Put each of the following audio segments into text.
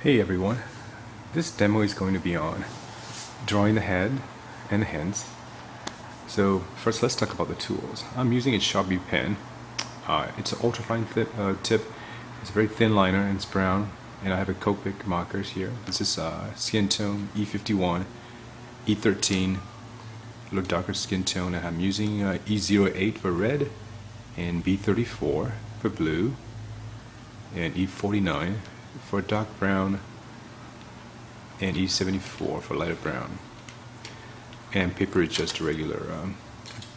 Hey everyone, this demo is going to be on drawing the head and the hands. So first let's talk about the tools. I'm using a Sharpie pen. It's an ultrafine tip. It's a very thin liner and it's brown. And I have a Copic markers here. This is skin tone E51, E13, a little darker skin tone. And I'm using E08 for red and B34 for blue and E49 for dark brown and E74 for lighter brown. And paper is just a regular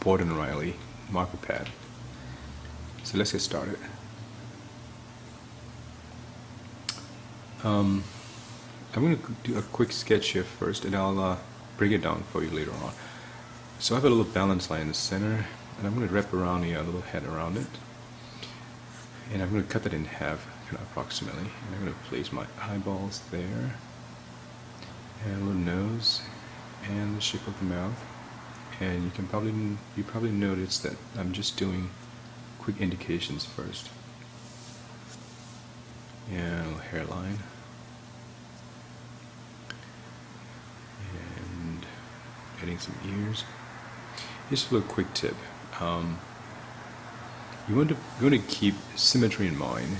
Borden Riley marker pad. So let's get started. I'm going to do a quick sketch here first and I'll break it down for you later on. So I have a little balance line in the center and I'm going to wrap around the little head around it. And I'm going to cut that in half, kind of approximately. And I'm going to place my eyeballs there, and a little nose, and the shape of the mouth. And you probably noticed that I'm just doing quick indications first. And a little hairline. And adding some ears. Just a little quick tip. You want to keep symmetry in mind.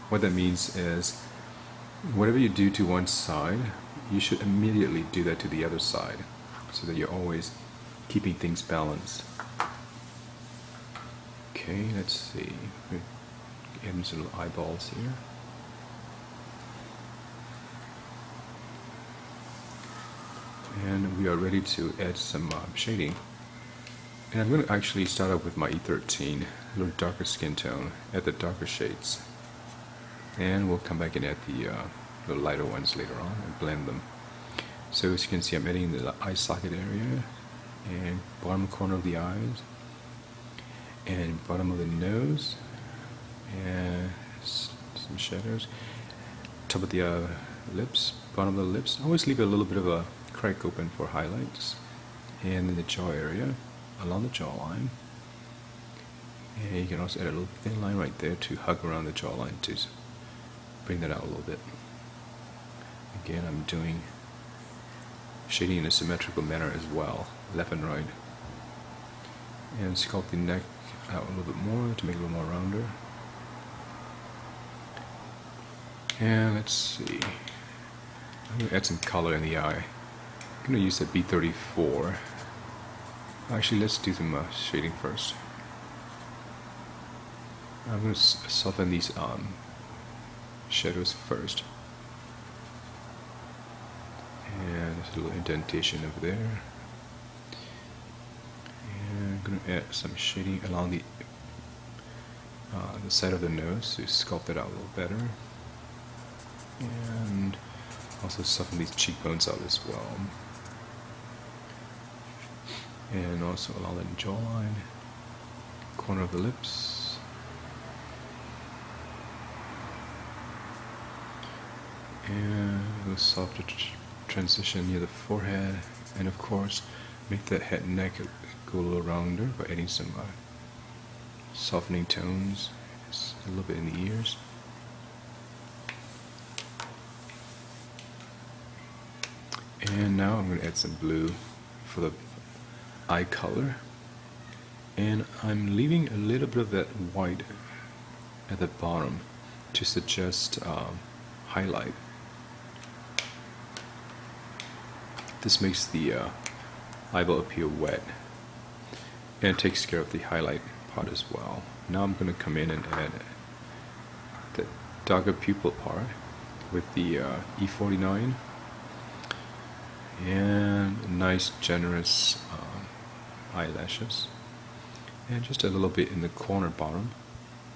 What that means is, whatever you do to one side, you should immediately do that to the other side, so that you're always keeping things balanced. Okay, let's see. Add some little eyeballs here. And we are ready to add some shading. And I'm going to actually start out with my E13, a little darker skin tone, add the darker shades. And we'll come back and add the lighter ones later on and blend them. So as you can see, I'm adding the eye socket area, and bottom corner of the eyes, and bottom of the nose, and some shadows. Top of the lips, bottom of the lips. Always leave a little bit of a crack open for highlights. And in the jaw area, along the jawline. And you can also add a little thin line right there to hug around the jawline to bring that out a little bit. Again, I'm doing shading in a symmetrical manner as well, left and right. And sculpt the neck out a little bit more to make it a little more rounder. And let's see, I'm going to add some color in the eye. I'm going to use that B34. Actually, let's do some shading first. I'm going to soften these shadows first. And there's a little indentation over there. And I'm going to add some shading along the side of the nose to sculpt it out a little better. And also soften these cheekbones out as well. And also along the jawline, corner of the lips, and a softer transition near the forehead, and of course make that head and neck go a little rounder by adding some softening tones, just a little bit in the ears. And now I'm going to add some blue for the eye color, and I'm leaving a little bit of that white at the bottom to suggest highlight. This makes the eyeball appear wet, and it takes care of the highlight part as well. Now I'm going to come in and add the darker pupil part with the E49 and nice generous eyelashes, and just a little bit in the corner bottom,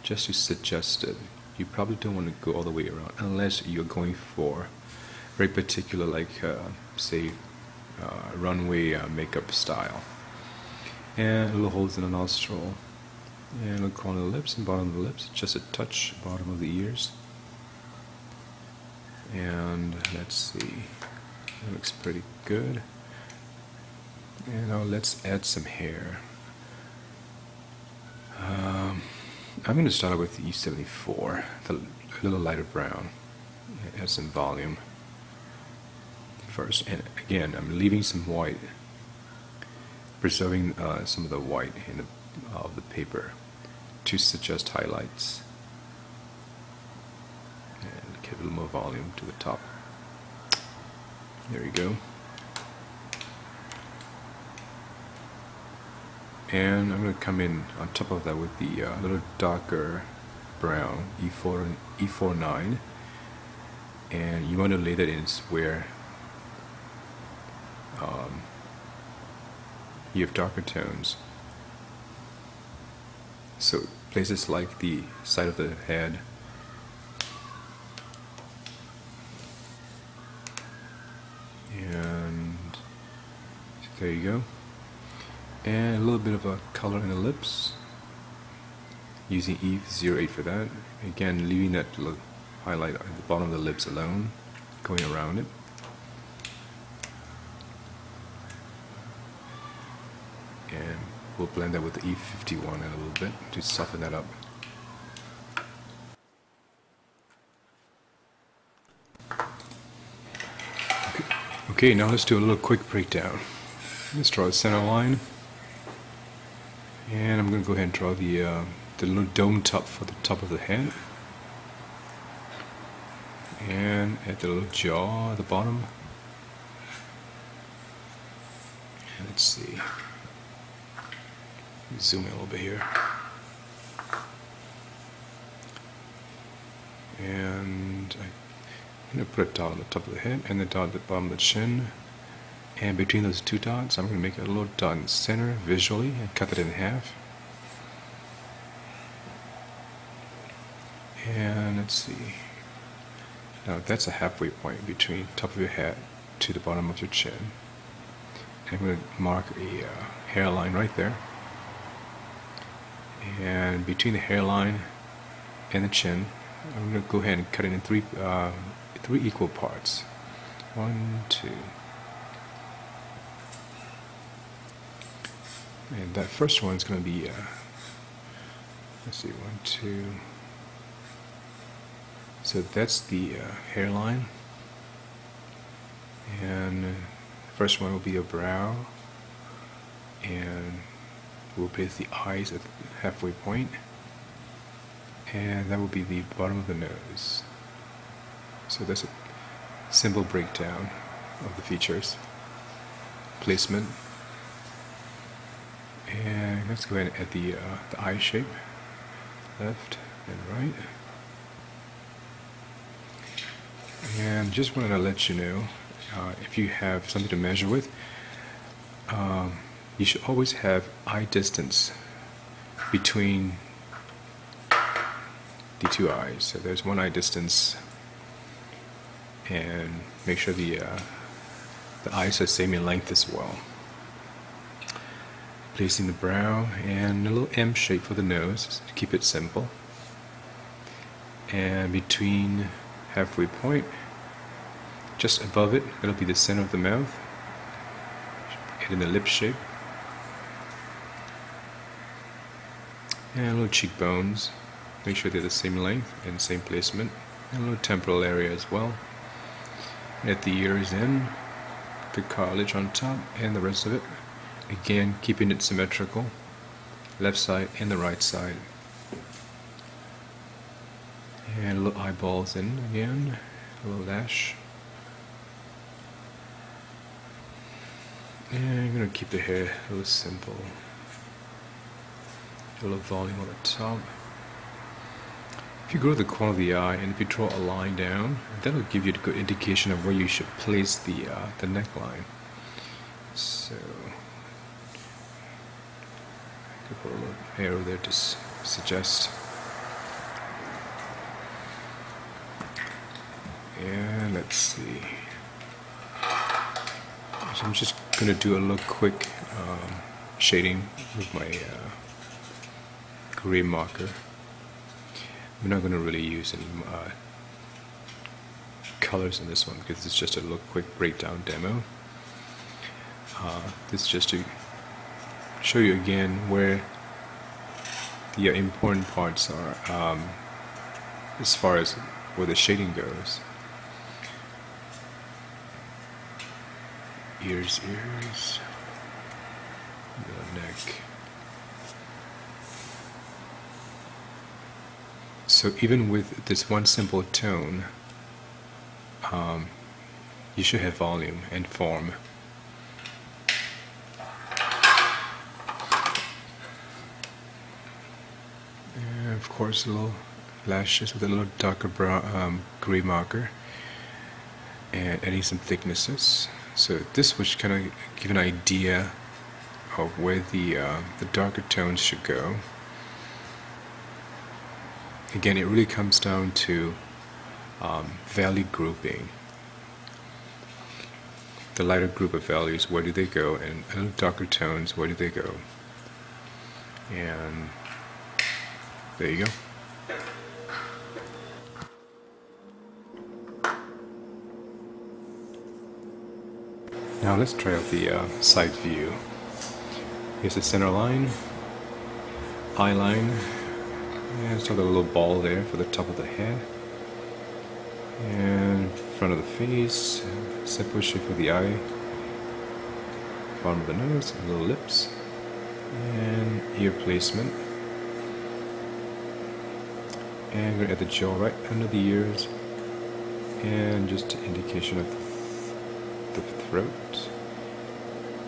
just to suggest it. You probably don't want to go all the way around unless you're going for very particular, like say runway makeup style. And little holes in the nostril, and the corner of the lips and bottom of the lips, just a touch bottom of the ears. And let's see, that looks pretty good. And now let's add some hair. I'm going to start out with the E74, a little lighter brown. Add some volume first, and again I'm leaving some white, preserving some of the white of the paper to suggest highlights, and give a little more volume to the top. There you go. And I'm going to come in on top of that with the little darker brown E49, and you want to lay that in where you have darker tones. So places like the side of the head, and there you go. And a little bit of a color in the lips, using E08 for that. Again, leaving that little highlight at the bottom of the lips alone, going around it. And we'll blend that with the E51 in a little bit to soften that up. Okay, now let's do a little quick breakdown. Let's draw the center line. And I'm going to go ahead and draw the little dome top for the top of the head. And add the little jaw at the bottom. And let's see. Zoom in a little bit here. And I'm going to put a dot on the top of the head and the dot at the bottom of the chin. And between those two dots, I'm going to make a little dot in the center visually and cut it in half. And let's see. Now that's a halfway point between top of your head to the bottom of your chin. And I'm going to mark a hairline right there. And between the hairline and the chin, I'm going to go ahead and cut it in three equal parts. 1, 2. And that first one is going to be, let's see, 1, 2. So that's the hairline. And the first one will be a brow. And we'll place the eyes at the halfway point. And that will be the bottom of the nose. So that's a simple breakdown of the features. Placement. And let's go ahead and add the eye shape, left and right. And just wanted to let you know, if you have something to measure with, you should always have eye distance between the two eyes. So there's one eye distance, and make sure the eyes are same in length as well. Placing the brow and a little M shape for the nose to keep it simple. And between halfway point, just above it, it'll be the center of the mouth. Get in the lip shape. And little cheekbones. Make sure they're the same length and same placement. And a little temporal area as well. At the ears in, the cartilage on top, and the rest of it. Again, keeping it symmetrical, left side and the right side. And little eyeballs in again, a little lash. And I'm going to keep the hair a little simple. A little volume on the top. If you go to the corner of the eye and if you draw a line down, that'll give you a good indication of where you should place the neckline. So put a little arrow there to suggest. And let's see. So I'm just going to do a little quick shading with my gray marker. I'm not going to really use any colors in this one because it's just a little quick breakdown demo. This is just to show you again where the important parts are as far as where the shading goes. ears, the neck. So even with this one simple tone, you should have volume and form. And of course, little lashes with a little darker brown, gray marker, and adding some thicknesses. So this would kind of give an idea of where the darker tones should go. Again, it really comes down to value grouping. The lighter group of values, where do they go? And a little darker tones, where do they go? And there you go. Now let's try out the side view. Here's the center line, eye line, and start a little ball there for the top of the head, and front of the face, separate shape for the eye, bottom of the nose, little lips, and ear placement. And I'm going to add the jaw right under the ears, and just an indication of the throat.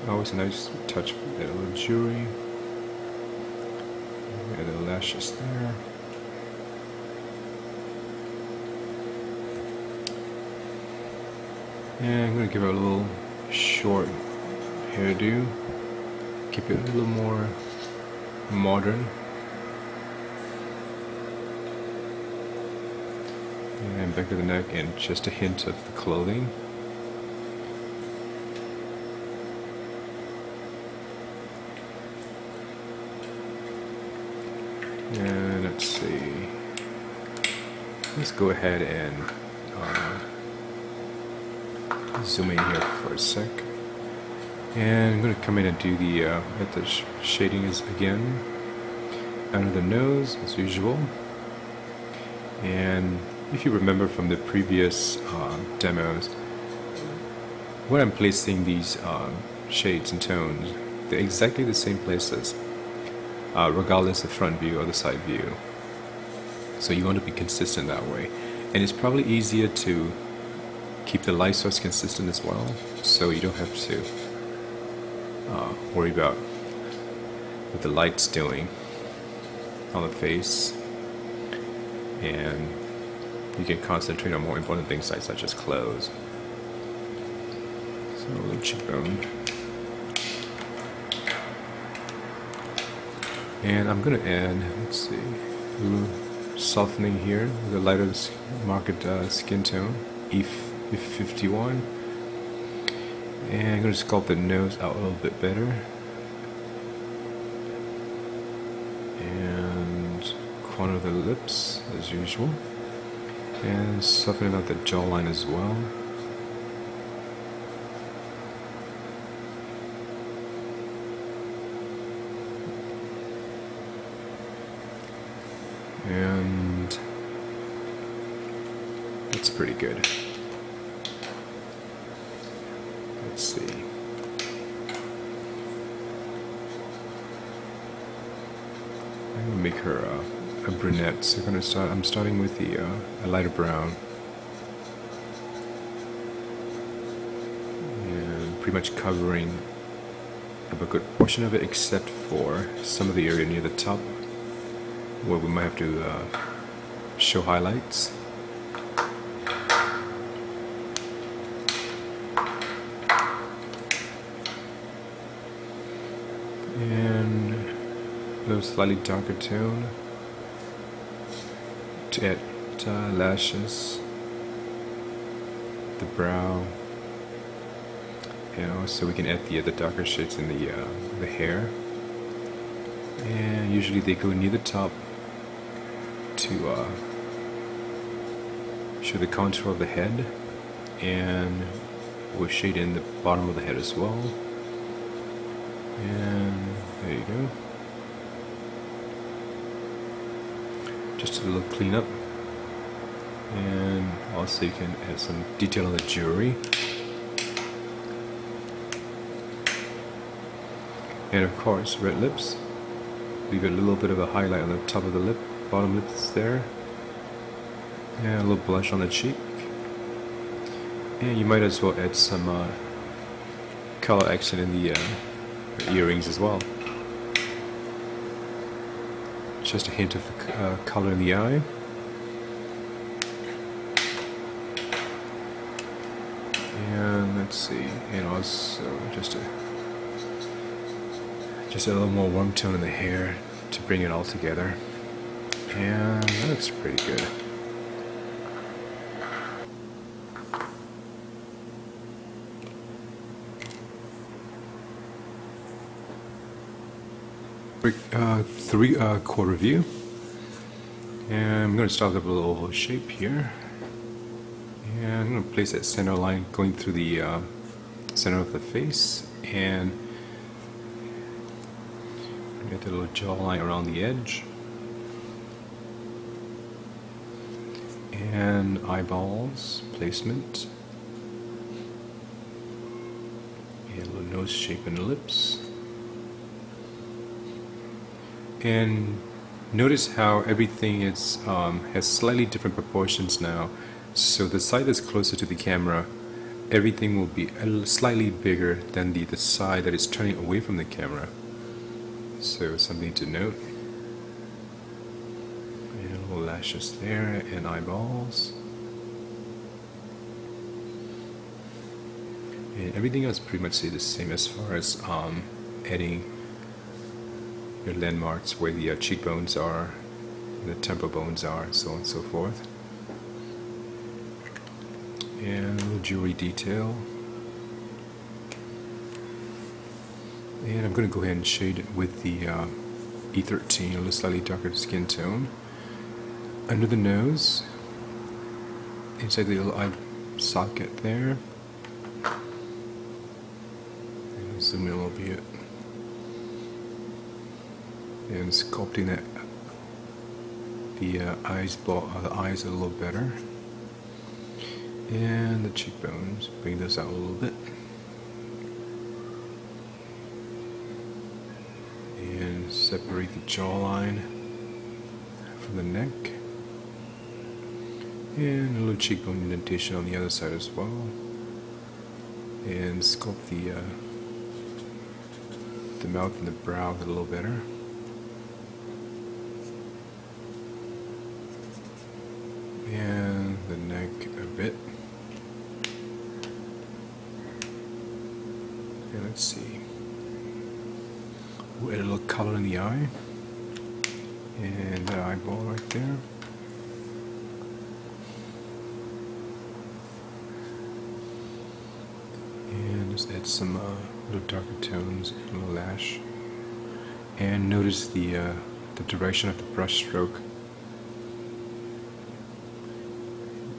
Always a nice touch with that little jewelry. Add the lashes there. And I'm going to give her a little short hairdo. Keep it a little more modern. And back to the neck, and just a hint of the clothing. And let's see. Let's go ahead and zoom in here for a sec. And I'm going to come in and do the at the shading is again under the nose as usual. And if you remember from the previous demos, when I'm placing these shades and tones, they're exactly the same places, regardless of front view or the side view. So you want to be consistent that way. And it's probably easier to keep the light source consistent as well, so you don't have to worry about what the light's doing on the face, and you can concentrate on more important things such as clothes. So a little cheekbone. And I'm going to add, let's see, a little softening here with a lighter marked skin tone, E51. And I'm going to sculpt the nose out a little bit better. And corner of the lips as usual. And softening out the jawline as well. And that's pretty good. Let's see. I'm gonna make her a brunette. So I'm starting with the a lighter brown, and pretty much covering up a good portion of it, except for some of the area near the top, where we might have to show highlights. And a little slightly darker tone to add lashes, the brow, and also we can add the darker shades in the hair. And usually they go near the top to show the contour of the head, and we'll shade in the bottom of the head as well. And there you go. Just a little cleanup, and also you can add some detail on the jewelry. And of course, red lips. Leave a little bit of a highlight on the top of the lip, bottom lip is there. And a little blush on the cheek. And you might as well add some color accent in the earrings as well. Just a hint of color in the eye. And let's see, and also just a little more warm tone in the hair to bring it all together. And that looks pretty good. Three-quarter view. And I'm going to start with a little oval shape here. And I'm going to place that center line going through the center of the face, and get the little jawline around the edge, and eyeballs placement, and a little nose shape in the lips. And notice how everything is has slightly different proportions now. So the side that's closer to the camera, everything will be slightly bigger than the side that is turning away from the camera. So something to note. And little lashes there, and eyeballs. And everything else pretty much stays the same as far as adding your landmarks where the cheekbones are, the temple bones are, so on and so forth. And a little jewelry detail. And I'm going to go ahead and shade it with the E13, a little slightly darker skin tone. Under the nose, inside the little eye socket there. And zoom in a little bit. And sculpting that the eyes a little better. And the cheekbones, bring those out a little bit. And separate the jawline from the neck. And a little cheekbone indentation on the other side as well. And sculpt the mouth and the brow a little better. And the neck a bit. And let's see. We'll add a little color in the eye. And the eyeball right there. And just add some little darker tones and a little lash. And notice the direction of the brush stroke.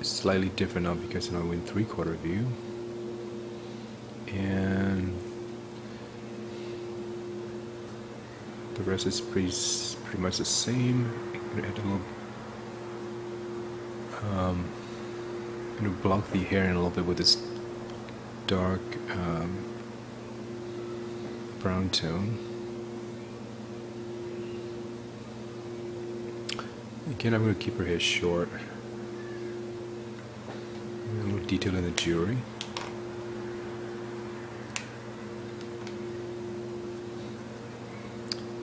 Slightly different now because now we're in three-quarter view, and the rest is pretty much the same. I'm gonna add a little block the hair in a little bit with this dark brown tone. Again, I'm going to keep her hair short. A little detail in the jewelry.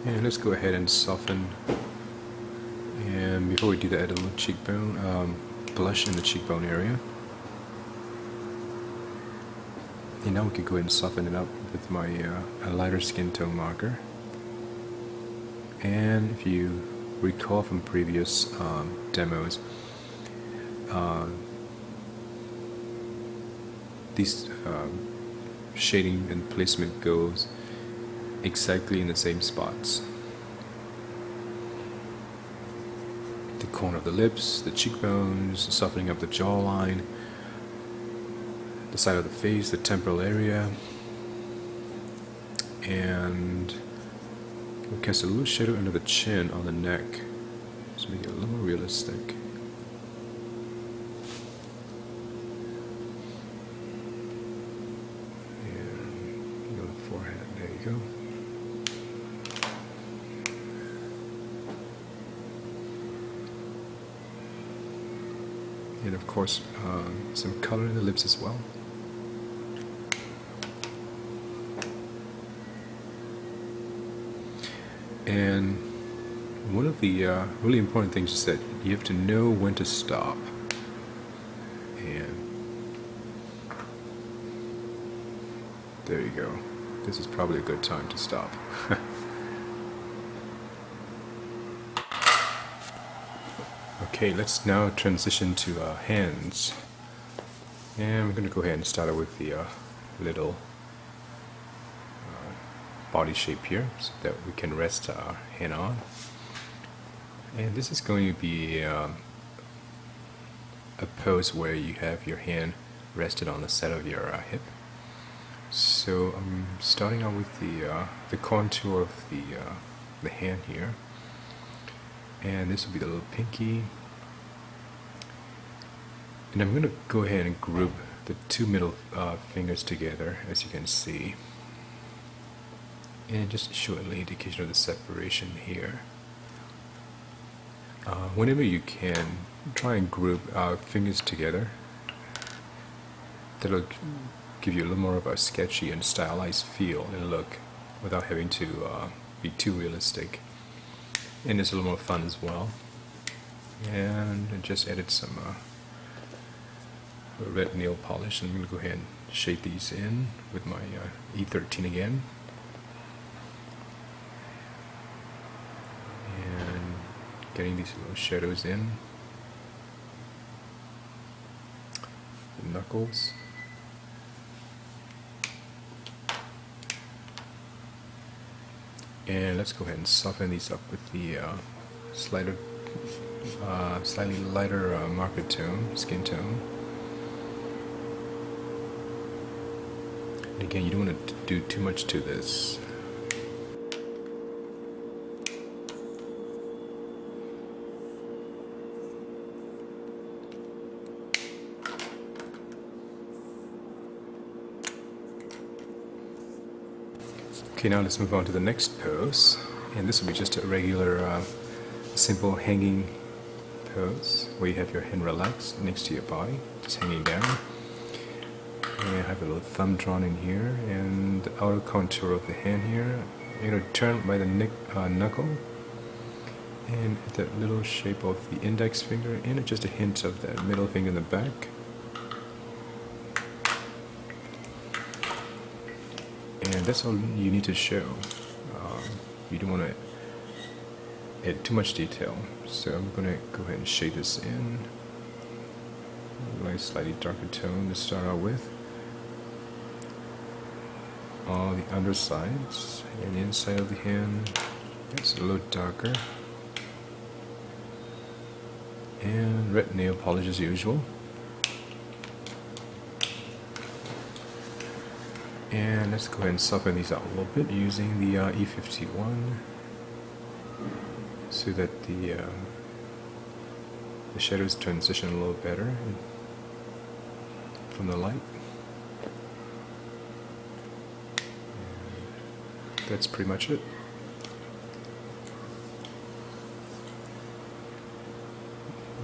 And let's go ahead and soften. And before we do that, add a little cheekbone, blush in the cheekbone area. And now we can go ahead and soften it up with my a lighter skin tone marker. And if you recall from previous demos, these shading and placement goes exactly in the same spots. The corner of the lips, the cheekbones, softening up the jawline, the side of the face, the temporal area, and we'll cast a little shadow under the chin on the neck, just make it a little more realistic. And the forehead, there you go. and of course some color in the lips as well. And one of the really important things is that you have to know when to stop. And there you go. This is probably a good time to stop. Okay, let's now transition to hands. And we're going to go ahead and start out with the little body shape here so that we can rest our hand on. And this is going to be a pose where you have your hand rested on the side of your hip. So I'm starting out with the contour of the hand here, and this will be the little pinky. And I'm going to go ahead and group the two middle fingers together, as you can see, and just show an indication of the separation here. Whenever you can, try and group fingers together. That'll give you a little more of a sketchy and stylized feel and look without having to be too realistic. And it's a little more fun as well. And I just added some red nail polish, and I'm going to go ahead and shade these in with my E13 again. And getting these little shadows in. The knuckles. And let's go ahead and soften these up with the slightly lighter marker tone, skin tone. And again, you don't want to do too much to this. Okay, now let's move on to the next pose, and this will be just a regular, simple hanging pose where you have your hand relaxed next to your body, just hanging down. And I have a little thumb drawn in here, and the outer contour of the hand here. You're going to turn by the knuckle, and that little shape of the index finger, and just a hint of that middle finger in the back. And that's all you need to show. You don't want to add too much detail. So I'm going to go ahead and shade this in. A nice slightly darker tone to start out with. On the undersides and the inside of the hand, it's a little darker. And red nail polish as usual. And let's go ahead and soften these out a little bit using the E51 so that the shadows transition a little better from the light. And that's pretty much it.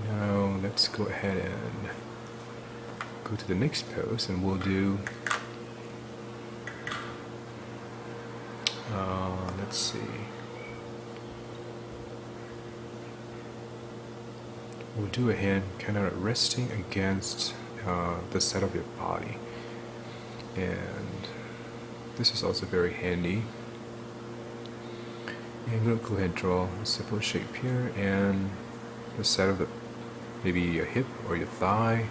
Now let's go ahead and go to the next pose, and we'll do let's see. We'll do a hand kind of resting against the side of your body, and this is also very handy. And I'm going to go ahead and draw a simple shape here, and the side of maybe your hip or your thigh.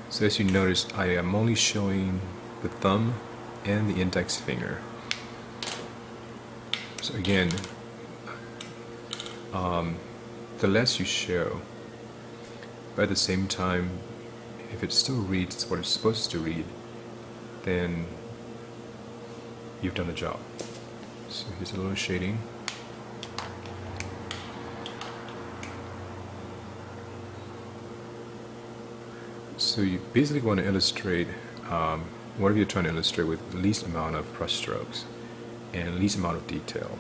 So as you notice, I am only showing the thumb and the index finger. So again, the less you show, but at the same time, if it still reads what it's supposed to read, then you've done the job. So here's a little shading. So you basically want to illustrate whatever you're trying to illustrate with the least amount of brush strokes and least amount of detail.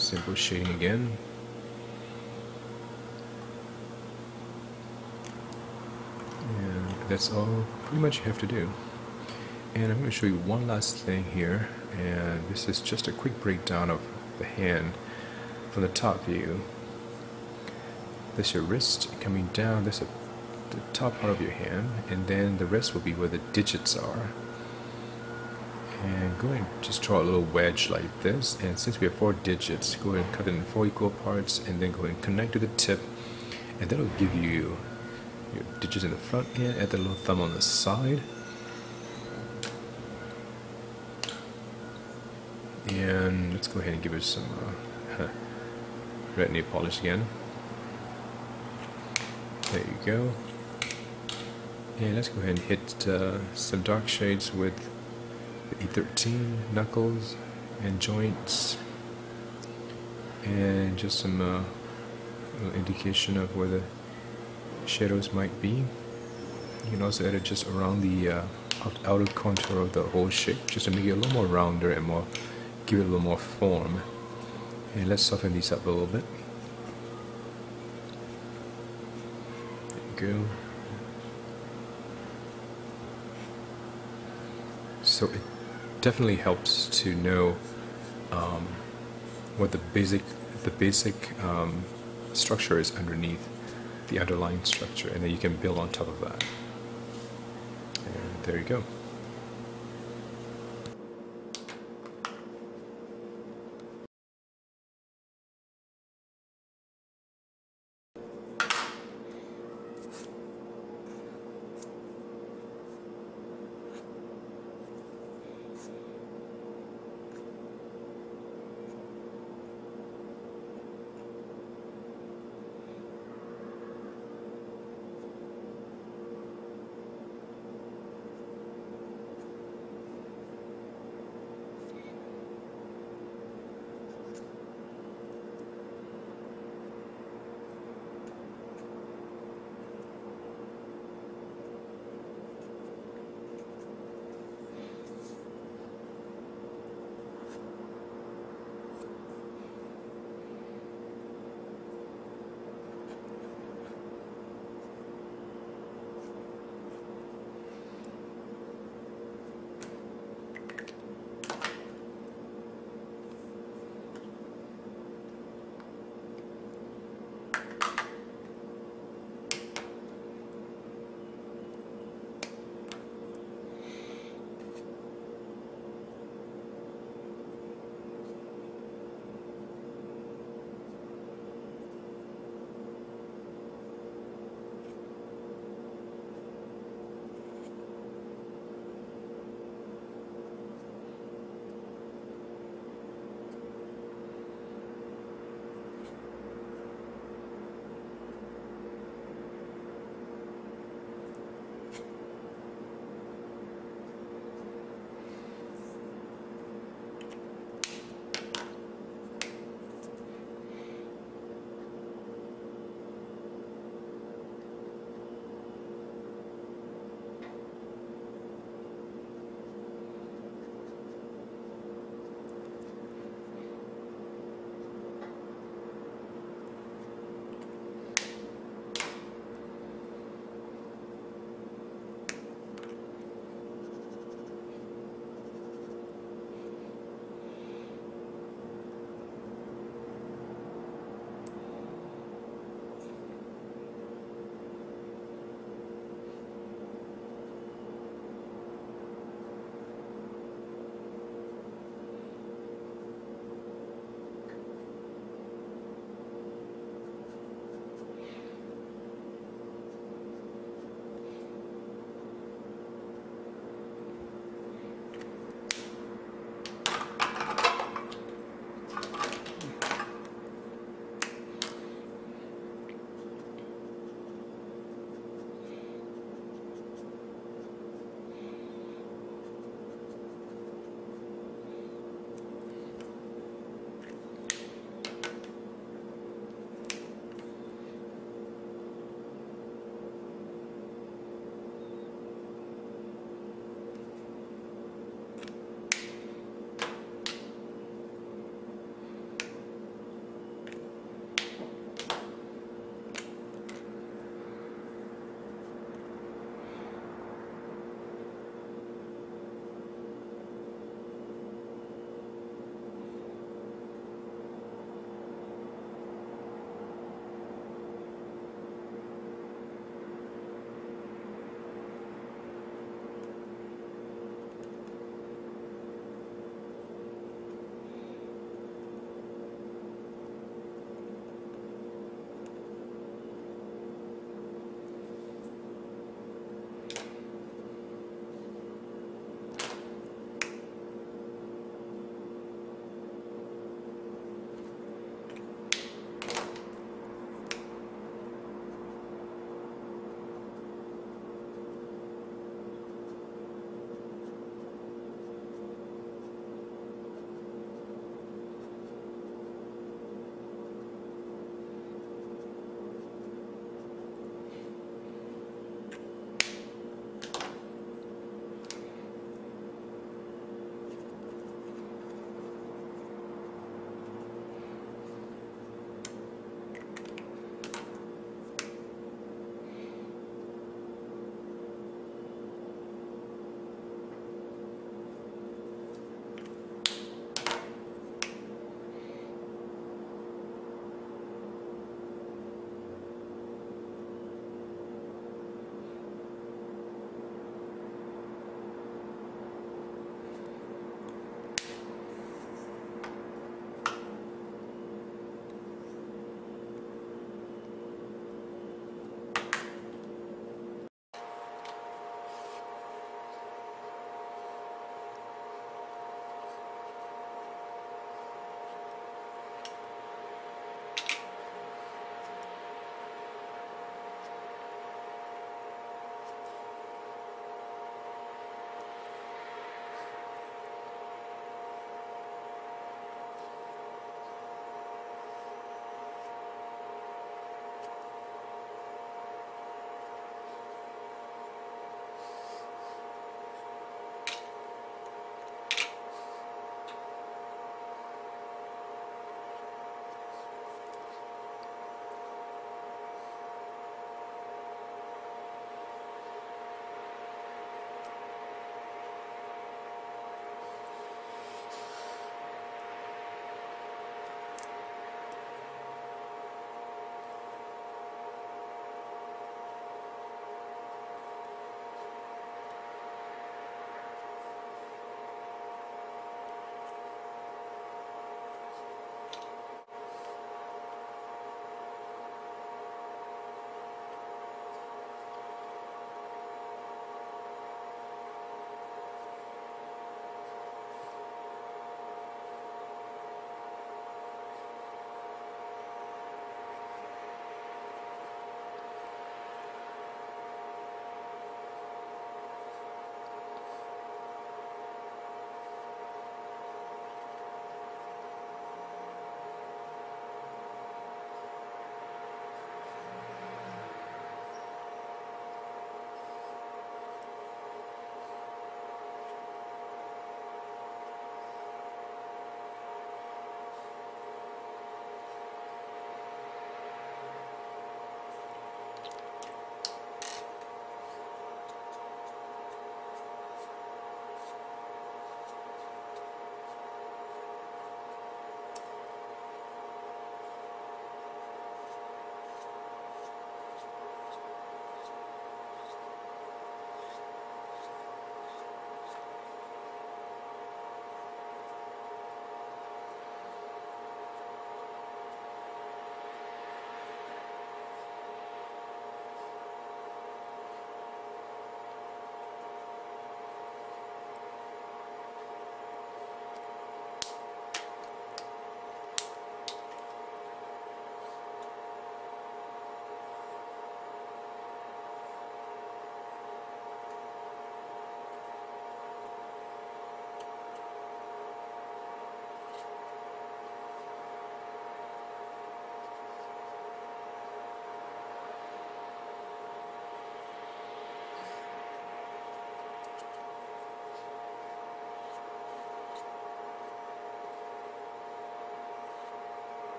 Simple shading again. And that's all pretty much you have to do. And I'm going to show you one last thing here, and this is just a quick breakdown of the hand from the top view. There's your wrist coming down, there's the top part of your hand, and then the rest will be where the digits are. And go ahead and just draw a little wedge like this, and since we have 4 digits, go ahead and cut it in 4 equal parts, and then go ahead and connect to the tip, and that'll give you your digits in the front and add the little thumb on the side. And let's go ahead and give it some red nail polish again. There you go. And let's go ahead and hit some dark shades with the E13, knuckles and joints, and just some little indication of where the shadows might be. You can also add it just around the outer contour of the whole shape, just to make it a little more rounder and more, give it a little more form. And let's soften these up a little bit. There you go. So it definitely helps to know what the basic structure is underneath the underlying structure, and then you can build on top of that. And there you go.